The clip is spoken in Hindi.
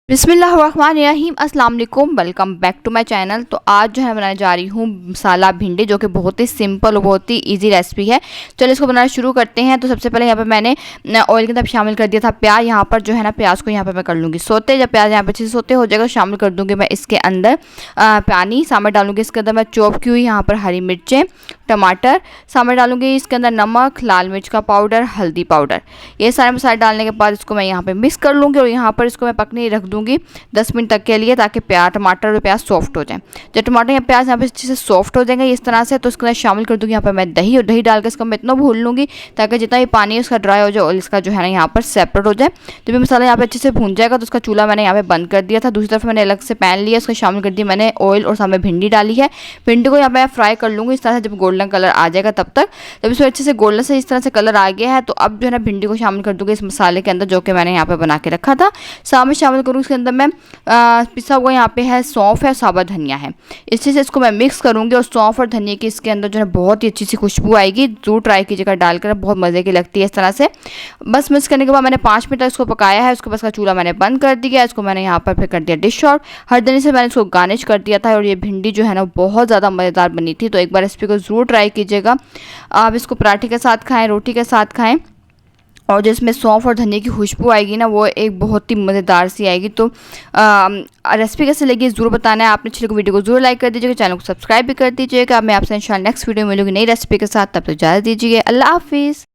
बिस्मिल्लाहिर्रहमानिर्रहीम अस्सलाम वालेकुम, welcome back to my channel. तो आज जो है बनाने जा रही हूँ मसाला भिंडी, जो कि बहुत ही सिंपल और बहुत ही इजी रेसिपी है। चलो इसको बनाना शुरू करते हैं। तो सबसे पहले यहाँ पे मैंने ऑयल के अंदर शामिल कर दिया था प्याज। यहाँ पर जो है ना प्याज को यहाँ पे मैं कर लूँगी सोते। जब प्याज यहाँ पे अच्छे से सोते हो जाएगा तो शामिल कर दूँगी मैं इसके अंदर पानी शामिल डालूँगी। इसके अंदर मैं चॉप की हुई यहाँ पर हरी मिर्चें, टमाटर शामिल डालूँगी। इसके अंदर नमक, लाल मिर्च का पाउडर, हल्दी पाउडर, ये सारे मसाले डालने के बाद इसको मैं यहाँ पे मिक्स कर लूँगी और यहाँ पर इसको मैं पकने रख दूँगी 10 मिनट तक के लिए, ताकि टमाटर और प्याज सॉफ्ट हो जाए। जब टमाटर या प्याज यहाँ पे अच्छे से सॉफ्ट हो जाएंगे इस तरह से, तो इसके अंदर शामिल कर दूँगी यहाँ पर मैं दही, और दही डालकर इसको मैं इतना भून लूँगी ताकि जितना भी पानी है उसका ड्राई हो जाए और इसका जो है ना यहाँ पर सेपरेट हो जाए। जब ये मसाला यहाँ पे अच्छे से भून जाएगा तो उसका चूल्हा मैंने यहाँ पे बंद कर दिया था। दूसरी तरफ मैंने अलग से पैन लिया, उसको शामिल कर दिया मैंने ऑयल और सामने भिंडी डाली है। भिंडी को यहाँ पे फ्राई कर लूँगी इस तरह से, जब गोल्डन कलर आ जाएगा तब तक। जब इसमें अच्छे से गोल्डन से इस तरह से कलर आ गया है तो अब जो है ना भिंडी को शामिल कर दूँगी इस मसाले के अंदर, जो कि मैंने यहाँ पे बना के रखा था। सामने शामिल करूँगी इसके अंदर मैं पिसा हुआ यहाँ पे है सौंफ है, साबुत धनिया है। इसी से इसको मैं मिक्स करूँगी और सौंफ और धनिया की इसके अंदर जो है बहुत ही अच्छी सी खुशबू आएगी। जरूर ट्राई कीजिएगा डालकर, बहुत मज़े की लगती है इस तरह से। बस मिक्स करने के बाद मैंने 5 मिनट तक इसको पकाया है। उसके बाद का चूल्हा मैंने बंद कर दिया। इसको मैंने यहाँ पर फिर कर दिया डिश आउट। हर धनिया से मैंने इसको गार्निश कर दिया था। और ये भिंडी जो है ना बहुत ज़्यादा मज़ेदार बनी थी। तो एक बार रेसिपी को ज़रूर ट्राई कीजिएगा। आप इसको पराठे के साथ खाएँ, रोटी के साथ खाएँ, और जिसमें सौंफ और धनिया की खुशबू आएगी ना वो एक बहुत ही मज़ेदार सी आएगी। तो रेसिपी कैसे लगी ज़रूर बताना है। आपने अच्छी वीडियो को ज़रूर लाइक कर दीजिएगा, चैनल को सब्सक्राइब भी कर दीजिएगा। मैं आपसे इंशाल्लाह नेक्स्ट वीडियो में मिलूंगी नई रेसिपी के साथ। तब तक इजाज़त दीजिए, अल्लाह हाफिज़।